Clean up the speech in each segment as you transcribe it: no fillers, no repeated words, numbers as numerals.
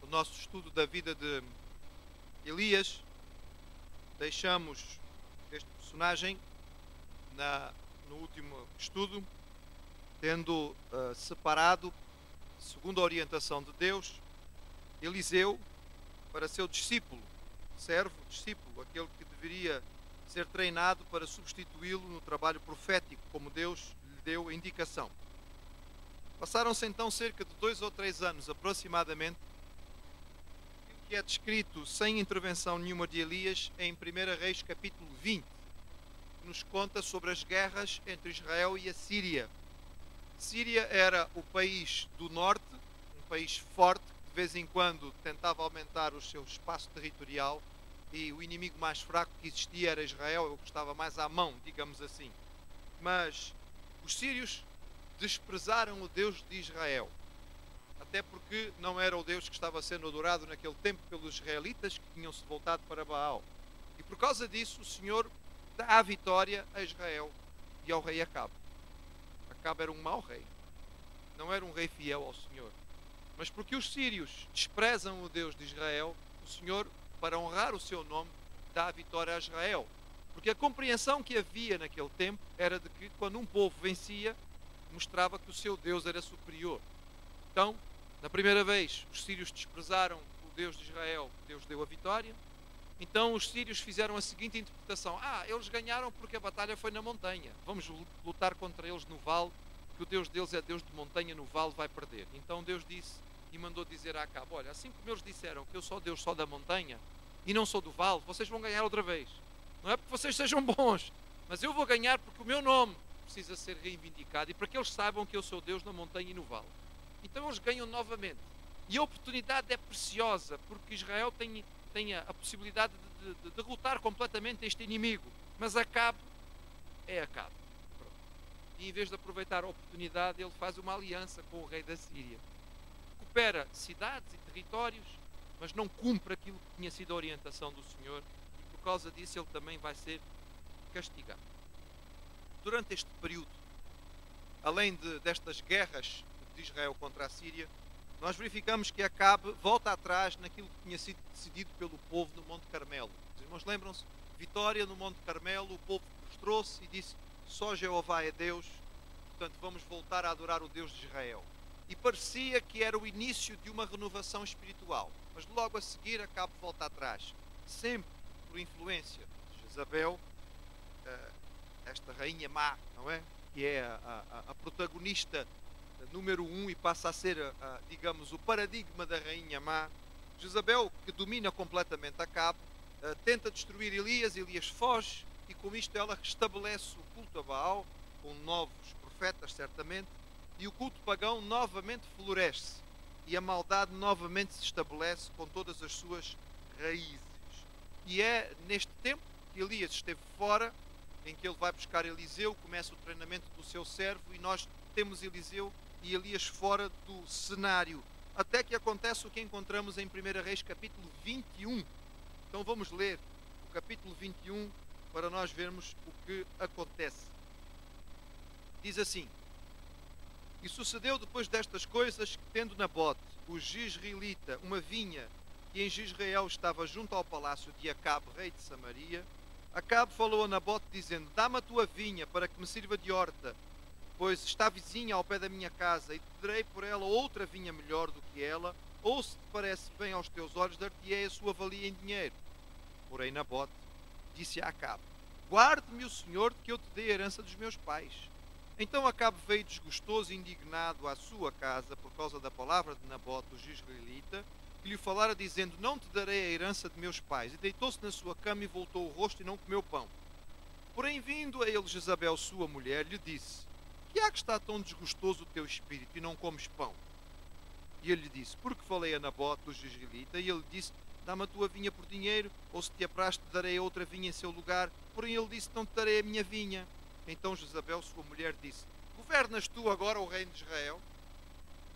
nosso estudo da vida de Elias, deixamos este personagem no último estudo, tendo separado, segundo a orientação de Deus, Eliseu para seu discípulo, servo, discípulo, aquele que deveria ser treinado para substituí-lo no trabalho profético, como Deus lhe deu a indicação. Passaram-se então cerca de 2 ou 3 anos aproximadamente, que é descrito sem intervenção nenhuma de Elias em 1 Reis capítulo 20, que nos conta sobre as guerras entre Israel e a Síria. Síria era o país do norte, um país forte, que de vez em quando tentava aumentar o seu espaço territorial, e o inimigo mais fraco que existia era Israel, o que estava mais à mão, digamos assim. Mas os sírios desprezaram o Deus de Israel, até porque não era o Deus que estava sendo adorado naquele tempo pelos israelitas, que tinham-se voltado para Baal. E por causa disso o Senhor dá a vitória a Israel e ao rei Acabe. Acabe era um mau rei, não era um rei fiel ao Senhor. Mas porque os sírios desprezam o Deus de Israel, o Senhor, para honrar o seu nome, dá a vitória a Israel. Porque a compreensão que havia naquele tempo era de que quando um povo vencia, mostrava que o seu Deus era superior. Então, na primeira vez, os sírios desprezaram o Deus de Israel, Deus deu a vitória. Então os sírios fizeram a seguinte interpretação: eles ganharam porque a batalha foi na montanha, vamos lutar contra eles no vale, que o Deus deles é Deus de montanha, no vale vai perder. Então Deus disse e mandou dizer a Acabe: olha, assim como eles disseram que eu sou Deus só da montanha e não sou do vale, vocês vão ganhar outra vez. Não é porque vocês sejam bons, mas eu vou ganhar porque o meu nome precisa ser reivindicado e para que eles saibam que eu sou Deus na montanha e no vale. Então eles ganham novamente. E a oportunidade é preciosa, porque Israel tem a possibilidade de derrotar completamente este inimigo. Mas Acabe é Acabe. Pronto. E em vez de aproveitar a oportunidade, ele faz uma aliança com o rei da Síria. Recupera cidades e territórios, mas não cumpre aquilo que tinha sido a orientação do Senhor. E por causa disso ele também vai ser castigado. Durante este período, além destas guerras de Israel contra a Síria, nós verificamos que Acabe volta atrás naquilo que tinha sido decidido pelo povo no Monte Carmelo. Os irmãos lembram-se? Vitória no Monte Carmelo, o povo prostrou-se e disse: só Jeová é Deus, portanto vamos voltar a adorar o Deus de Israel. E parecia que era o início de uma renovação espiritual, mas logo a seguir Acabe volta atrás, sempre por influência de Jezabel, esta rainha má, não é? Que é a protagonista número 1 e passa a ser, digamos, o paradigma da rainha má. Jezabel, que domina completamente Acabe, tenta destruir Elias, Elias foge e com isto ela restabelece o culto a Baal, com novos profetas certamente, e o culto pagão novamente floresce e a maldade novamente se estabelece com todas as suas raízes. E é neste tempo que Elias esteve fora, em que ele vai buscar Eliseu, começa o treinamento do seu servo e nós temos Eliseu e Elias fora do cenário, até que acontece o que encontramos em 1 Reis capítulo 21. Então vamos ler o capítulo 21 para nós vermos o que acontece. Diz assim: e sucedeu depois destas coisas que, tendo Nabote, o jezreelita, uma vinha que em Jezreel estava junto ao palácio de Acabe, rei de Samaria, Acabe falou a Nabote dizendo: dá-me a tua vinha para que me sirva de horta, pois está vizinha ao pé da minha casa, e te darei por ela outra vinha melhor do que ela, ou se te parece bem aos teus olhos, dar-te-ei a sua valia em dinheiro. Porém Nabote disse a Acabe: guarde-me o Senhor de que eu te dê a herança dos meus pais. Então Acabe veio desgostoso e indignado à sua casa por causa da palavra de Nabote, o jezreelita, que lhe falara dizendo: não te darei a herança de meus pais. E deitou-se na sua cama e voltou o rosto e não comeu pão. Porém, vindo a ele Jezabel, sua mulher, lhe disse: que há que está tão desgostoso o teu espírito e não comes pão? E ele lhe disse: porque falei a Nabote, o jezreelita, e ele disse: dá-me a tua vinha por dinheiro, ou se te apraz te darei outra vinha em seu lugar. Porém ele disse: não te darei a minha vinha. Então Jezabel, sua mulher, disse: governas tu agora o reino de Israel?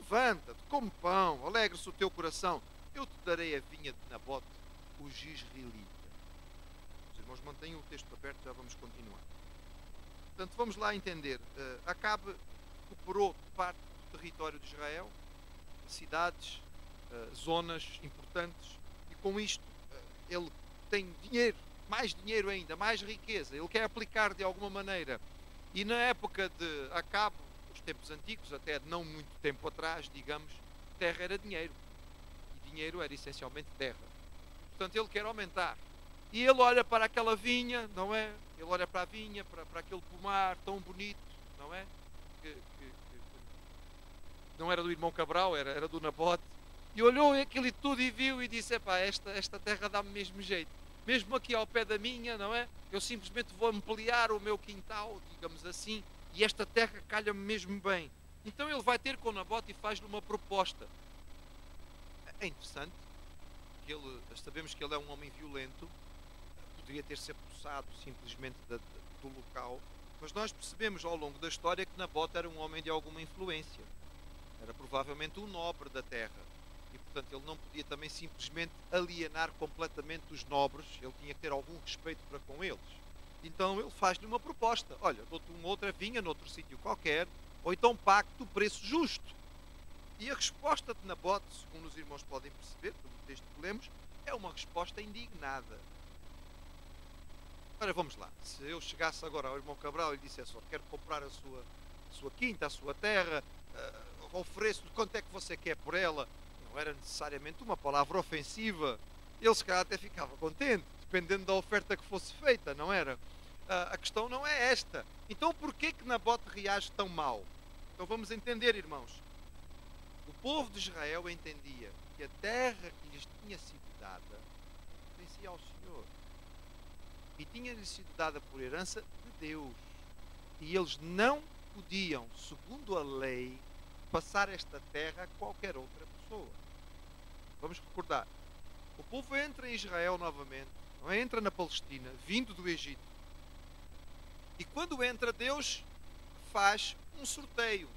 Levanta-te, come pão, alegre-se o teu coração, eu te darei a vinha de Nabote, o jezreelita. Os irmãos mantenham o texto aberto, já vamos continuar. Portanto, vamos lá entender. Acabe recuperou parte do território de Israel, cidades, zonas importantes, e com isto ele tem dinheiro, mais dinheiro ainda, mais riqueza, ele quer aplicar de alguma maneira. E na época de Acabe, os tempos antigos, até de não muito tempo atrás, digamos, terra era dinheiro, e dinheiro era essencialmente terra. Portanto, ele quer aumentar. E ele olha para aquela vinha, não é? Ele olha para a vinha, para aquele pomar tão bonito, não é? Que não era do irmão Cabral, era do Nabote. E olhou aquilo e tudo e viu e disse: epá, esta terra dá-me mesmo jeito. Mesmo aqui ao pé da minha, não é? Eu simplesmente vou ampliar o meu quintal, digamos assim, e esta terra calha-me mesmo bem. Então ele vai ter com Nabote e faz-lhe uma proposta. É interessante, que sabemos que ele é um homem violento, poderia ter-se apossado simplesmente do local, mas nós percebemos ao longo da história que Nabote era um homem de alguma influência. Era provavelmente um nobre da terra. E, portanto, ele não podia também simplesmente alienar completamente os nobres. Ele tinha que ter algum respeito para com eles. Então ele faz-lhe uma proposta. Olha, dou-te uma outra vinha noutro sítio qualquer, ou então pago-te o preço justo. E a resposta de Nabote, segundo os irmãos podem perceber, pelo texto que lemos, é uma resposta indignada. Ora, vamos lá. Se eu chegasse agora ao irmão Cabral e lhe dissesse: quero comprar a sua quinta, a sua terra, ofereço-lhe, quanto é que você quer por ela? Não era necessariamente uma palavra ofensiva. Ele se calhar até ficava contente, dependendo da oferta que fosse feita, não era? A questão não é esta. Então porquê que Nabote reage tão mal? Então vamos entender, irmãos. O povo de Israel entendia que a terra que lhes tinha sido dada pertencia ao Senhor. E tinha-lhes sido dada por herança de Deus. E eles não podiam, segundo a lei, passar esta terra a qualquer outra pessoa. Vamos recordar. O povo entra em Israel novamente, não é? Entra na Palestina, vindo do Egito. E quando entra, Deus faz um sorteio.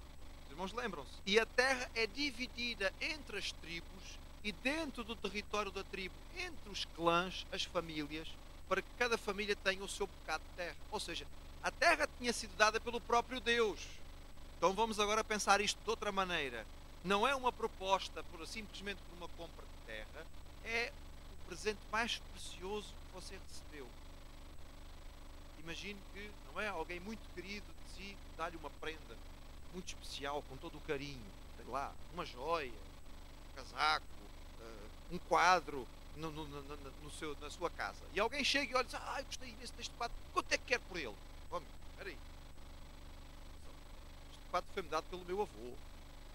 Os irmãos lembram-se? E a terra é dividida entre as tribos e dentro do território da tribo, entre os clãs, as famílias, para que cada família tenha o seu bocado de terra. Ou seja, a terra tinha sido dada pelo próprio Deus. Então vamos agora pensar isto de outra maneira. Não é uma proposta simplesmente por uma compra de terra, é o presente mais precioso que você recebeu. Imagine que, não é, alguém muito querido de si dá-lhe uma prenda muito especial, com todo o carinho, sei lá, uma joia, um casaco, um quadro na sua casa. E alguém chega e olha e diz: gostei imenso deste quadro, quanto é que quer por ele? Vamos, espera aí. Este quadro foi-me dado pelo meu avô.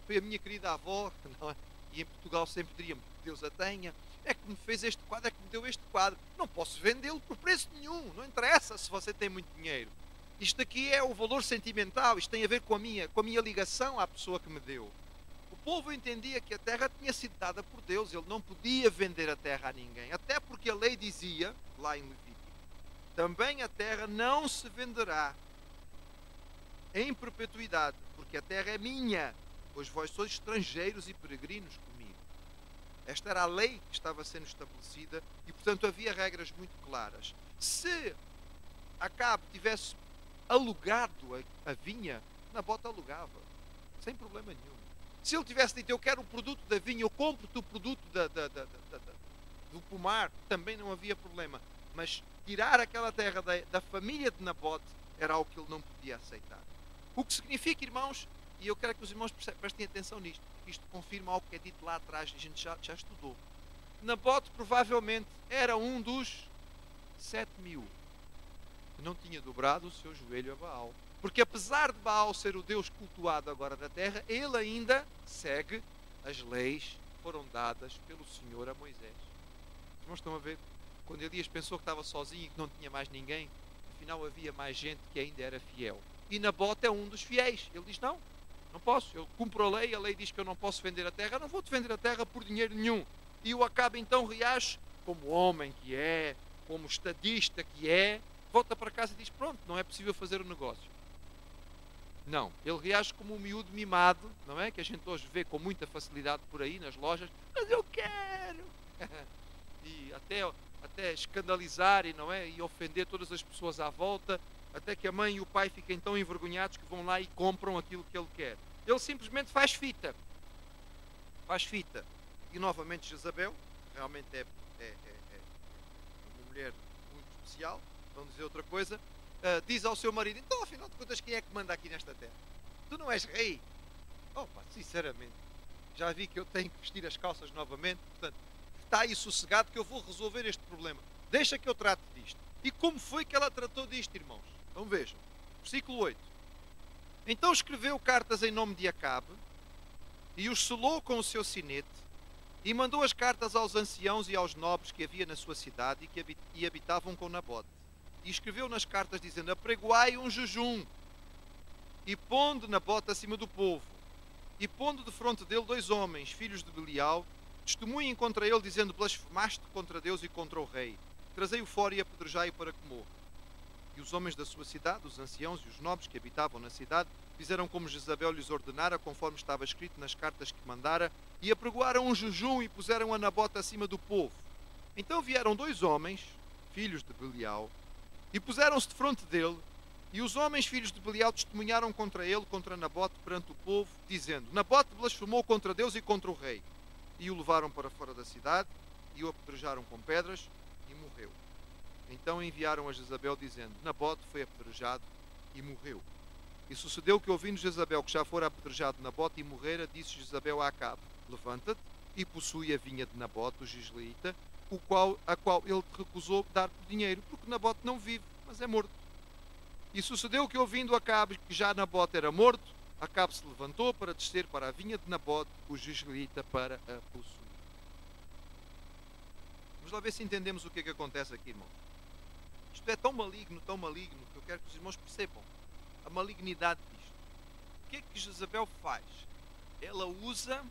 Foi a minha querida avó, não é? E em Portugal sempre diríamos: Deus a tenha. É que me fez este quadro, é que me deu este quadro. Não posso vendê-lo por preço nenhum. Não interessa se você tem muito dinheiro. Isto aqui é o valor sentimental. Isto tem a ver com a minha ligação à pessoa que me deu. O povo entendia que a terra tinha sido dada por Deus. Ele não podia vender a terra a ninguém. Até porque a lei dizia, lá em Levítico, também a terra não se venderá em perpetuidade, porque a terra é minha, pois vós sois estrangeiros e peregrinos comigo. Esta era a lei que estava sendo estabelecida e, portanto, havia regras muito claras. Se Acabe tivesse alugado a vinha, Nabote alugava, sem problema nenhum. Se ele tivesse dito: eu quero o produto da vinha, eu compro-te o produto do pomar, também não havia problema. Mas tirar aquela terra da família de Nabote era algo que ele não podia aceitar. O que significa, irmãos, e eu quero que os irmãos prestem atenção nisto, porque isto confirma algo que é dito lá atrás e a gente já estudou. Nabote provavelmente era um dos 7.000 que não tinha dobrado o seu joelho a Baal. Porque apesar de Baal ser o Deus cultuado agora da terra, ele ainda segue as leis que foram dadas pelo Senhor a Moisés. Os irmãos estão a ver? Quando Elias pensou que estava sozinho e que não tinha mais ninguém, afinal havia mais gente que ainda era fiel. E Nabote é um dos fiéis. Ele diz: não posso, eu cumpro a lei diz que eu não posso vender a terra, não vou-te vender a terra por dinheiro nenhum. E o Acabe então reage como homem que é, como estadista que é, volta para casa e diz: pronto, não é possível fazer o negócio. Não, ele reage como um miúdo mimado, não é? Que a gente hoje vê com muita facilidade por aí nas lojas: mas eu quero! E até escandalizar e, não é? E ofender todas as pessoas à volta, até que a mãe e o pai fiquem tão envergonhados que vão lá e compram aquilo que ele quer. Ele simplesmente faz fita. E novamente Jezabel, realmente é uma mulher muito especial, vamos dizer outra coisa, diz ao seu marido: então afinal de contas quem é que manda aqui nesta terra? Tu não és rei? Opa, sinceramente, já vi que eu tenho que vestir as calças novamente, portanto, está aí sossegado que eu vou resolver este problema. Deixa que eu trate disto. E como foi que ela tratou disto, irmãos? Então vejam, versículo 8. Então escreveu cartas em nome de Acabe, e os selou com o seu sinete, e mandou as cartas aos anciãos e aos nobres que havia na sua cidade e habitavam com Nabote. E escreveu nas cartas dizendo: apregoai um jejum, e pondo Nabote acima do povo, e pondo de fronte dele 2 homens, filhos de Belial, testemunhem contra ele, dizendo: blasfemaste contra Deus e contra o rei. Trazei-o fora e apedrejai-o para que morra. E os homens da sua cidade, os anciãos e os nobres que habitavam na cidade, fizeram como Jezabel lhes ordenara, conforme estava escrito nas cartas que mandara, e apregoaram um jejum e puseram a Nabote acima do povo. Então vieram 2 homens, filhos de Belial, e puseram-se de fronte dele, e os homens, filhos de Belial, testemunharam contra ele, contra Nabote, perante o povo, dizendo: Nabote blasfemou contra Deus e contra o rei. E o levaram para fora da cidade, e o apedrejaram com pedras, e morreu. Então enviaram a Jezabel, dizendo: Nabote foi apedrejado e morreu. E sucedeu que, ouvindo Jezabel que já fora apedrejado Nabote e morrera, disse Jezabel a Acabe: levanta-te e possui a vinha de Nabote, o Jizleita, a qual ele te recusou dar por dinheiro, porque Nabote não vive, mas é morto. E sucedeu que, ouvindo Acabe que já Nabote era morto, Acabe se levantou para descer para a vinha de Nabote, o Jizleita, para a possuir. Vamos lá ver se entendemos o que é que acontece aqui, irmãos. Isto é tão maligno, que eu quero que os irmãos percebam a malignidade disto. O que é que Jezabel faz? Ela usa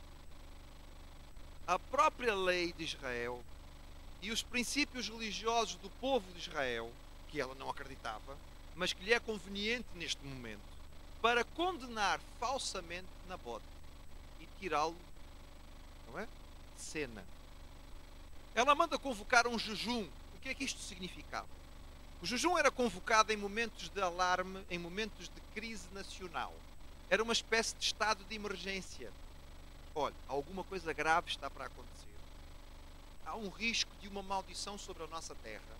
a própria lei de Israel e os princípios religiosos do povo de Israel, que ela não acreditava, mas que lhe é conveniente neste momento, para condenar falsamente Nabote e tirá-lo, não é, de cena. Ela manda convocar um jejum. O que é que isto significava? O jejum era convocado em momentos de alarme, em momentos de crise nacional. Era uma espécie de estado de emergência. Olha, alguma coisa grave está para acontecer. Há um risco de uma maldição sobre a nossa terra.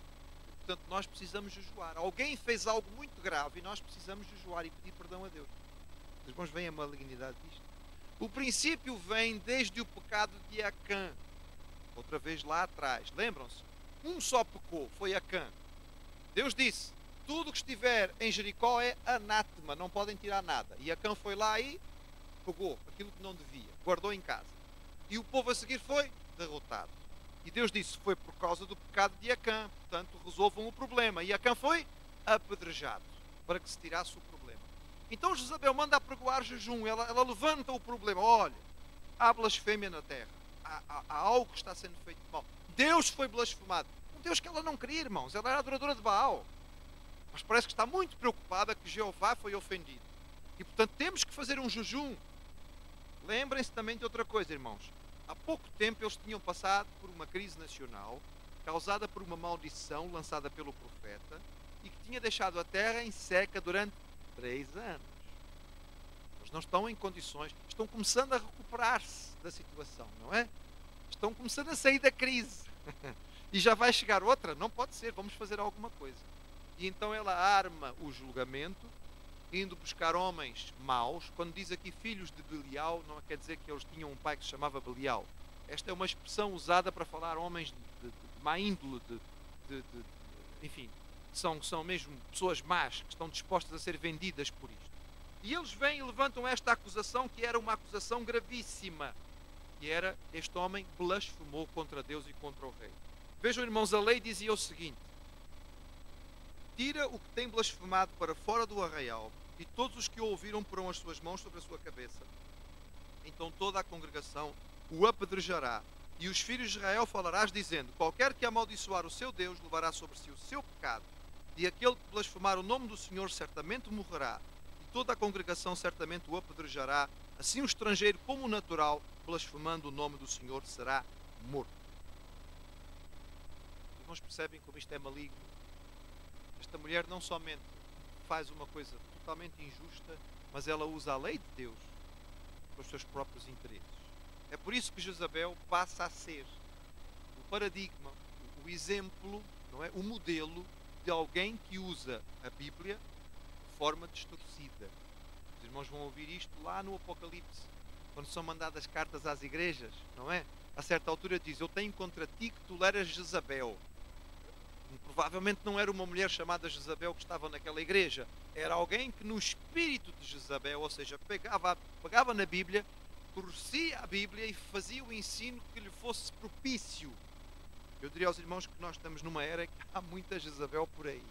Portanto, nós precisamos jejuar. Alguém fez algo muito grave e nós precisamos jejuar e pedir perdão a Deus. Os irmãos veem a malignidade disto? O princípio vem desde o pecado de Acã. Outra vez lá atrás. Lembram-se? Um só pecou, foi Acã. Deus disse: tudo que estiver em Jericó é anátema, não podem tirar nada. E Acã foi lá e pegou aquilo que não devia, guardou em casa. E o povo a seguir foi derrotado. E Deus disse: foi por causa do pecado de Acã, portanto resolvam o problema. E Acã foi apedrejado, para que se tirasse o problema. Então Jezabel manda apregoar jejum, ela levanta o problema. Olha, há blasfémia na terra, há algo que está sendo feito de mal. Deus foi blasfemado. Um Deus que ela não queria, irmãos, ela era adoradora de Baal. Mas parece que está muito preocupada que Jeová foi ofendido. E portanto temos que fazer um jejum. Lembrem-se também de outra coisa, irmãos. Há pouco tempo eles tinham passado por uma crise nacional, causada por uma maldição lançada pelo profeta, e que tinha deixado a terra em seca durante 3 anos. Eles não estão em condições, estão começando a recuperar-se da situação, não é? Estão começando a sair da crise. E já vai chegar outra? Não pode ser, vamos fazer alguma coisa. E então ela arma o julgamento, indo buscar homens maus. Quando diz aqui filhos de Belial, não quer dizer que eles tinham um pai que se chamava Belial. Esta é uma expressão usada para falar homens de má índole, enfim, são mesmo pessoas más, que estão dispostas a ser vendidas por isto. E eles vêm e levantam esta acusação, que era uma acusação gravíssima. E era: este homem blasfemou contra Deus e contra o rei. Vejam, irmãos, a lei dizia o seguinte: tira o que tem blasfemado para fora do arraial, e todos os que o ouviram porão as suas mãos sobre a sua cabeça. Então toda a congregação o apedrejará, e os filhos de Israel falarás, dizendo: qualquer que amaldiçoar o seu Deus levará sobre si o seu pecado, e aquele que blasfemar o nome do Senhor certamente morrerá, e toda a congregação certamente o apedrejará. Assim o estrangeiro como o natural, blasfemando o nome do Senhor, será morto. Os irmãos percebem como isto é maligno? Esta mulher não somente faz uma coisa totalmente injusta, mas ela usa a lei de Deus para os seus próprios interesses. É por isso que Jezabel passa a ser o paradigma, o exemplo, não é? O modelo de alguém que usa a Bíblia de forma distorcida. Os irmãos vão ouvir isto lá no Apocalipse, quando são mandadas cartas às igrejas, não é? A certa altura diz: eu tenho contra ti que toleras Jezabel. Provavelmente não era uma mulher chamada Jezabel que estava naquela igreja. Era alguém que no espírito de Jezabel, ou seja, pegava na Bíblia, torcia a Bíblia e fazia o ensino que lhe fosse propício. Eu diria aos irmãos que nós estamos numa era que há muita Jezabel por aí.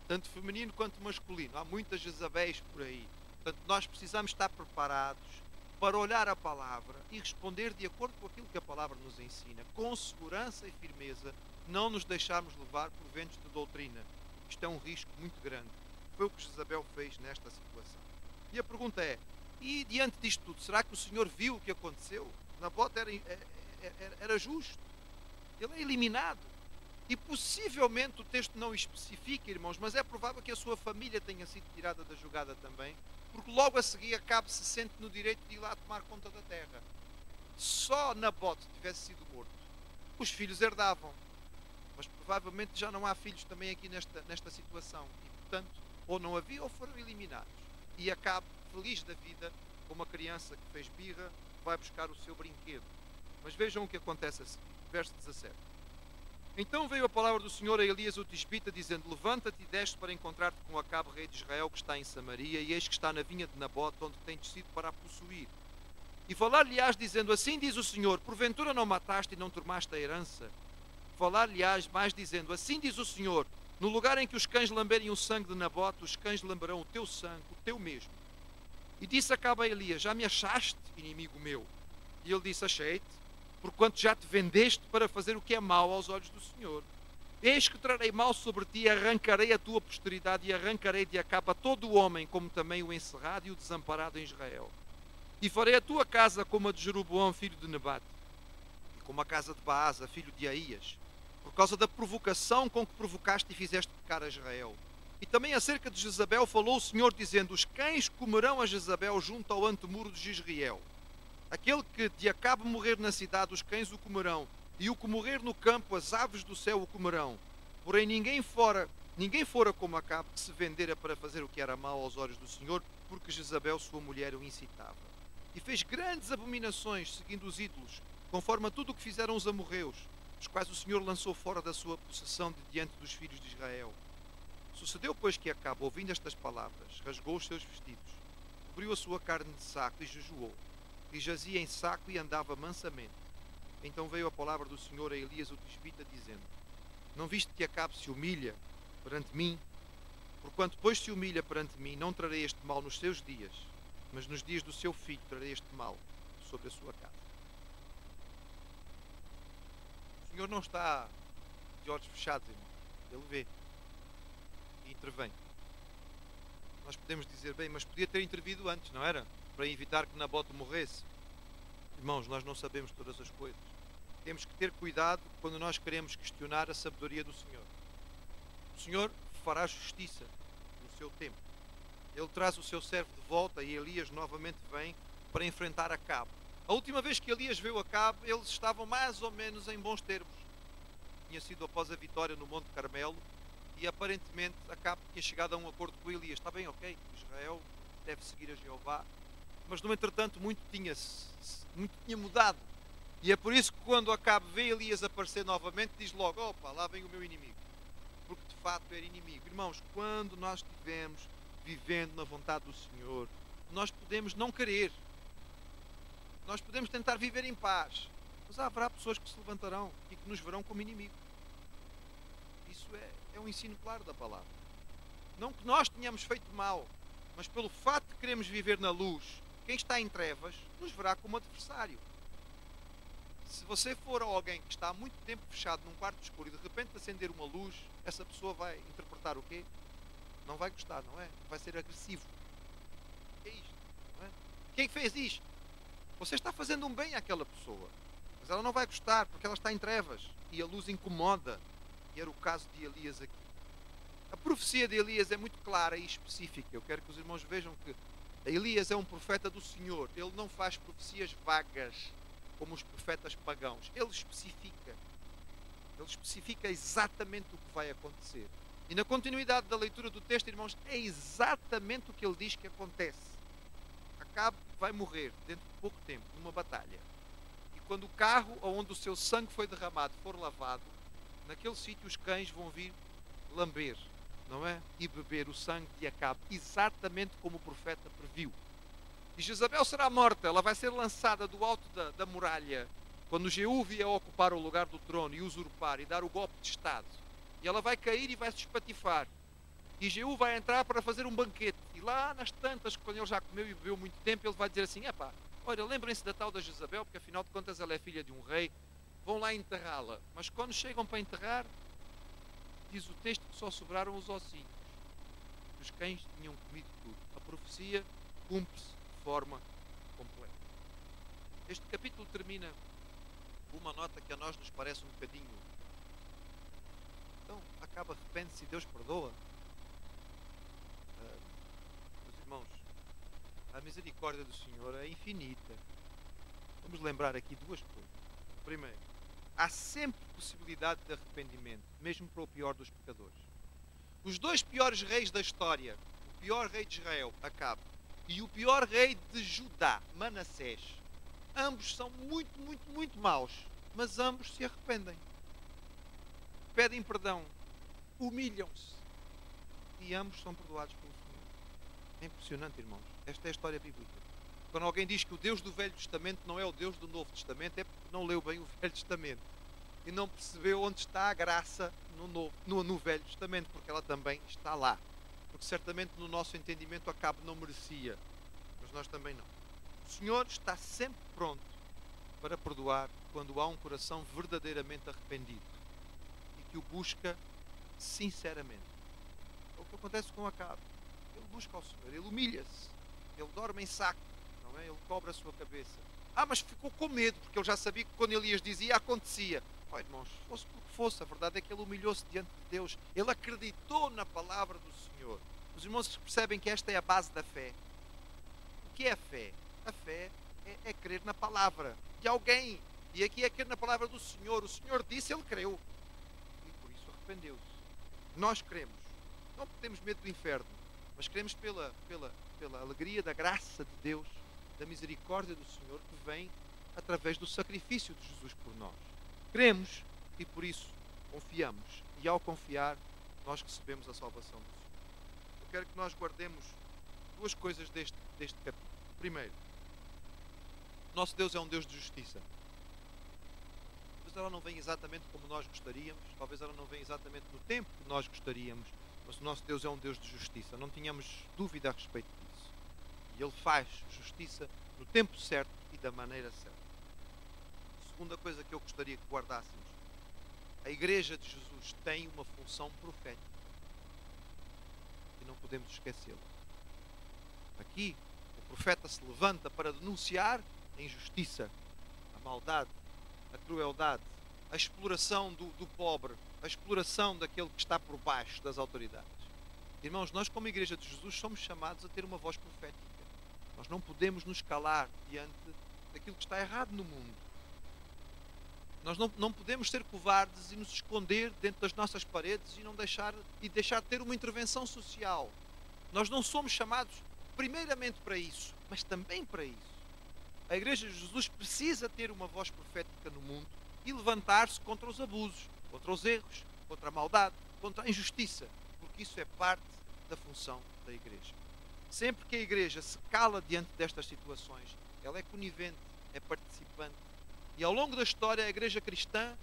Tanto feminino quanto masculino. Há muitas Jezabéis por aí. Portanto, nós precisamos estar preparados para olhar a palavra e responder de acordo com aquilo que a palavra nos ensina, com segurança e firmeza, não nos deixarmos levar por ventos de doutrina. Isto é um risco muito grande. Foi o que Jezabel fez nesta situação. E a pergunta é, e diante disto tudo, será que o Senhor viu o que aconteceu? Nabote era justo. Ele é eliminado. E possivelmente o texto não especifica, irmãos, mas é provável que a sua família tenha sido tirada da jogada também, porque logo a seguir Acabe se sente no direito de ir lá tomar conta da terra. Só Nabote tivesse sido morto, os filhos herdavam. Mas provavelmente já não há filhos também aqui nesta situação. E portanto, ou não havia ou foram eliminados. E Acabe, feliz da vida, como uma criança que fez birra, vai buscar o seu brinquedo. Mas vejam o que acontece a seguir. Verso 17. Então veio a palavra do Senhor a Elias o Tisbita, dizendo: levanta-te e desce para encontrar-te com Acabe, rei de Israel, que está em Samaria, e eis que está na vinha de Nabote, onde tem descido para a possuir. E falar-lhe-ás, dizendo: assim diz o Senhor, porventura não mataste e não tomaste a herança? Falar-lhe-ás mais, dizendo: assim diz o Senhor, no lugar em que os cães lamberem o sangue de Nabote, os cães lamberão o teu sangue, o teu mesmo. E disse Acabe a Elias: já me achaste, inimigo meu? E ele disse: achei-te, porquanto já te vendeste para fazer o que é mau aos olhos do Senhor. Eis que trarei mal sobre ti, arrancarei a tua posteridade e arrancarei de Acabe a todo o homem, como também o encerrado e o desamparado em Israel. E farei a tua casa como a de Jeroboão, filho de Nebate, e como a casa de Baasa, filho de Aías, por causa da provocação com que provocaste e fizeste pecar a Israel. E também acerca de Jezabel falou o Senhor, dizendo: os cães comerão a Jezabel junto ao antemuro de Jezreel. Aquele que de Acabe morrer na cidade, os cães o comerão, e o que morrer no campo, as aves do céu o comerão. Porém ninguém fora como Acabe, que se vendera para fazer o que era mau aos olhos do Senhor, porque Jezabel, sua mulher, o incitava. E fez grandes abominações, seguindo os ídolos, conforme a tudo o que fizeram os amorreus, os quais o Senhor lançou fora da sua possessão de diante dos filhos de Israel. Sucedeu, pois, que Acabe, ouvindo estas palavras, rasgou os seus vestidos, cobriu a sua carne de saco e jejuou, e jazia em saco e andava mansamente. Então veio a palavra do Senhor a Elias o Tisbita, dizendo: não viste que Acabe se humilha perante mim? Porquanto depois se humilha perante mim, não trarei este mal nos seus dias, mas nos dias do seu filho trarei este mal sobre a sua casa. O Senhor não está de olhos fechados, irmão. Ele vê e intervém. Nós podemos dizer: bem, mas podia ter intervido antes, não era? Para evitar que Nabote morresse. Irmãos, nós não sabemos todas as coisas. Temos que ter cuidado quando nós queremos questionar a sabedoria do Senhor. O Senhor fará justiça no seu tempo. Ele traz o seu servo de volta e Elias novamente vem para enfrentar Acabe. A última vez que Elias viu Acabe, eles estavam mais ou menos em bons termos. Tinha sido após a vitória no Monte Carmelo e aparentemente Acabe tinha chegado a um acordo com Elias. Está bem, ok, Israel deve seguir a Jeová. Mas no entretanto muito tinha mudado. E é por isso que quando Acabe vê Elias aparecer novamente, diz logo: opa, lá vem o meu inimigo. Porque de facto era inimigo. Irmãos, quando nós estivermos vivendo na vontade do Senhor, nós podemos não querer. Nós podemos tentar viver em paz. Mas haverá pessoas que se levantarão e que nos verão como inimigo. Isso é um ensino claro da palavra. Não que nós tenhamos feito mal, mas pelo fato de queremos viver na luz, quem está em trevas nos verá como adversário. Se você for alguém que está há muito tempo fechado num quarto escuro e de repente acender uma luz, essa pessoa vai interpretar o quê? Não vai gostar, não é? Vai ser agressivo. É isto, não é? Quem fez isto? Você está fazendo um bem àquela pessoa, mas ela não vai gostar porque ela está em trevas e a luz incomoda. E era o caso de Elias aqui. A profecia de Elias é muito clara e específica. Eu quero que os irmãos vejam que Elias é um profeta do Senhor. Ele não faz profecias vagas. como os profetas pagãos. Ele especifica exatamente o que vai acontecer. E na continuidade da leitura do texto, irmãos, é exatamente o que ele diz que acontece. Acabe vai morrer dentro de pouco tempo, numa batalha. E quando o carro onde o seu sangue foi derramado for lavado, naquele sítio os cães vão vir lamber, não é? E beber o sangue de Acabe, exatamente como o profeta previu. E Jezabel será morta, ela vai ser lançada do alto da muralha, quando Jeú vier ocupar o lugar do trono e usurpar e dar o golpe de Estado. E ela vai cair e vai se espatifar. E Jeú vai entrar para fazer um banquete. E lá nas tantas, quando ele já comeu e bebeu muito tempo, ele vai dizer assim: epá, olha, lembrem-se da tal da Jezabel, porque afinal de contas ela é filha de um rei, vão lá enterrá-la. Mas quando chegam para enterrar, diz o texto que só sobraram os ossinhos. Os cães tinham comido tudo. A profecia cumpre-se de forma completa. Este capítulo termina com uma nota que a nós nos parece um bocadinho. Então, Acabe arrepende-se e Deus perdoa. Meus irmãos, a misericórdia do Senhor é infinita. Vamos lembrar aqui duas coisas. Primeiro, há sempre possibilidade de arrependimento, mesmo para o pior dos pecadores. Os dois piores reis da história, o pior rei de Israel, Acabe, e o pior rei de Judá, Manassés, ambos são muito, muito, muito maus, mas ambos se arrependem. Pedem perdão, humilham-se e ambos são perdoados pelo Senhor. É impressionante, irmãos. Esta é a história bíblica. Quando alguém diz que o Deus do Velho Testamento não é o Deus do Novo Testamento, é porque não leu bem o Velho Testamento e não percebeu onde está a graça no Velho Testamento, porque ela também está lá. Porque certamente no nosso entendimento Acabe não merecia, mas nós também não. O Senhor está sempre pronto para perdoar quando há um coração verdadeiramente arrependido e que o busca sinceramente. É o que acontece com Acabe. Ele busca ao Senhor, ele humilha-se, ele dorme em saco, não é? Ele cobre a sua cabeça. Mas ficou com medo, porque ele já sabia que quando Elias dizia, acontecia. Irmãos, fosse porque fosse, a verdade é que ele humilhou-se diante de Deus. Ele acreditou na palavra do Senhor. Os irmãos percebem que esta é a base da fé. O que é a fé? A fé é crer na palavra de alguém. E aqui é crer na palavra do Senhor. O Senhor disse, ele creu. E por isso arrependeu-se. Nós cremos. Não temos medo do inferno, mas cremos pela alegria da graça de Deus, da misericórdia do Senhor que vem através do sacrifício de Jesus por nós. Cremos e por isso confiamos. E ao confiar, nós recebemos a salvação do Senhor. Eu quero que nós guardemos duas coisas deste capítulo. Primeiro, nosso Deus é um Deus de justiça. Talvez ela não venha exatamente como nós gostaríamos, talvez ela não venha exatamente no tempo que nós gostaríamos, mas o nosso Deus é um Deus de justiça. Não tínhamos dúvida a respeito disso. E Ele faz justiça no tempo certo e da maneira certa. Segunda coisa que eu gostaria que guardássemos: a Igreja de Jesus tem uma função profética e não podemos esquecê-la. Aqui o profeta se levanta para denunciar a injustiça, a maldade, a crueldade, a exploração do pobre, a exploração daquele que está por baixo das autoridades. Irmãos, nós como Igreja de Jesus somos chamados a ter uma voz profética. Nós não podemos nos calar diante daquilo que está errado no mundo. Nós não podemos ser covardes e nos esconder dentro das nossas paredes e deixar de ter uma intervenção social. Nós não somos chamados primeiramente para isso, mas também para isso. A Igreja de Jesus precisa ter uma voz profética no mundo e levantar-se contra os abusos, contra os erros, contra a maldade, contra a injustiça, porque isso é parte da função da Igreja. Sempre que a Igreja se cala diante destas situações, ela é conivente, é participante. E ao longo da história, a Igreja cristã,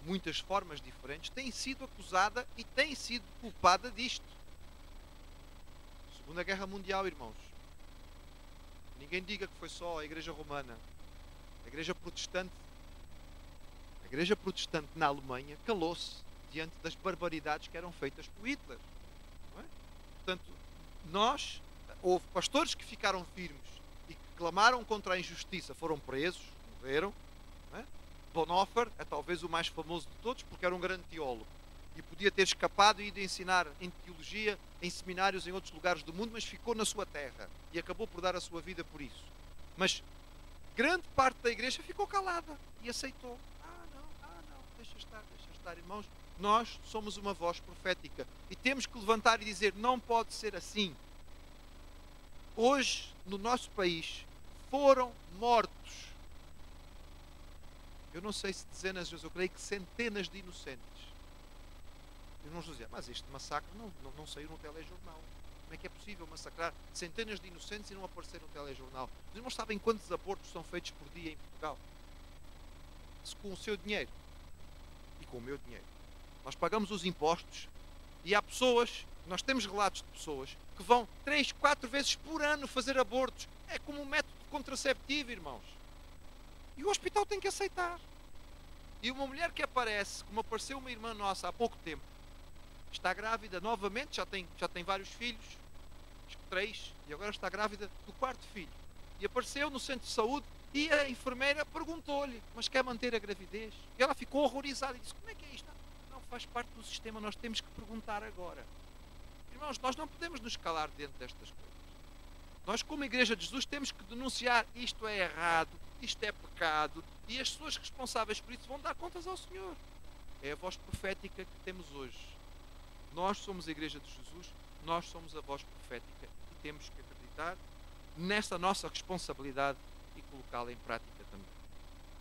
de muitas formas diferentes, tem sido acusada e tem sido culpada disto. Segunda Guerra Mundial, irmãos. Ninguém diga que foi só a Igreja Romana. A Igreja Protestante na Alemanha calou-se diante das barbaridades que eram feitas por Hitler. Não é? Portanto, houve pastores que ficaram firmes e que clamaram contra a injustiça, foram presos, morreram. Não é? Bonhoeffer é talvez o mais famoso de todos, porque era um grande teólogo e podia ter escapado e ido ensinar em teologia em seminários em outros lugares do mundo, mas ficou na sua terra e acabou por dar a sua vida por isso. Mas grande parte da igreja ficou calada e aceitou. Não, deixa estar, irmãos. Nós somos uma voz profética e temos que levantar e dizer: não pode ser assim. Hoje, no nosso país, foram mortos, eu não sei se dezenas de vezes, eu creio que centenas de inocentes. Irmãos dizer, mas este massacre não saiu no telejornal. Como é que é possível massacrar centenas de inocentes e não aparecer no telejornal? Os irmãos sabem quantos abortos são feitos por dia em Portugal? Com o seu dinheiro e com o meu dinheiro. Nós pagamos os impostos e há pessoas, nós temos relatos de pessoas que vão 3, 4 vezes por ano fazer abortos. É como um método contraceptivo, irmãos. E o hospital tem que aceitar. E uma mulher que aparece, como apareceu uma irmã nossa há pouco tempo, está grávida novamente, já tem vários filhos, acho que 3, e agora está grávida do 4º filho. E apareceu no centro de saúde e a enfermeira perguntou-lhe, mas quer manter a gravidez? E ela ficou horrorizada e disse, como é que é isto? Não faz parte do sistema, nós temos que perguntar agora. Irmãos, nós não podemos nos calar dentro destas coisas. Nós, como Igreja de Jesus, temos que denunciar isto é errado, isto é pecado, e as pessoas responsáveis por isso vão dar contas ao Senhor. É a voz profética que temos hoje. Nós somos a Igreja de Jesus, nós somos a voz profética e temos que acreditar nessa nossa responsabilidade e colocá-la em prática também.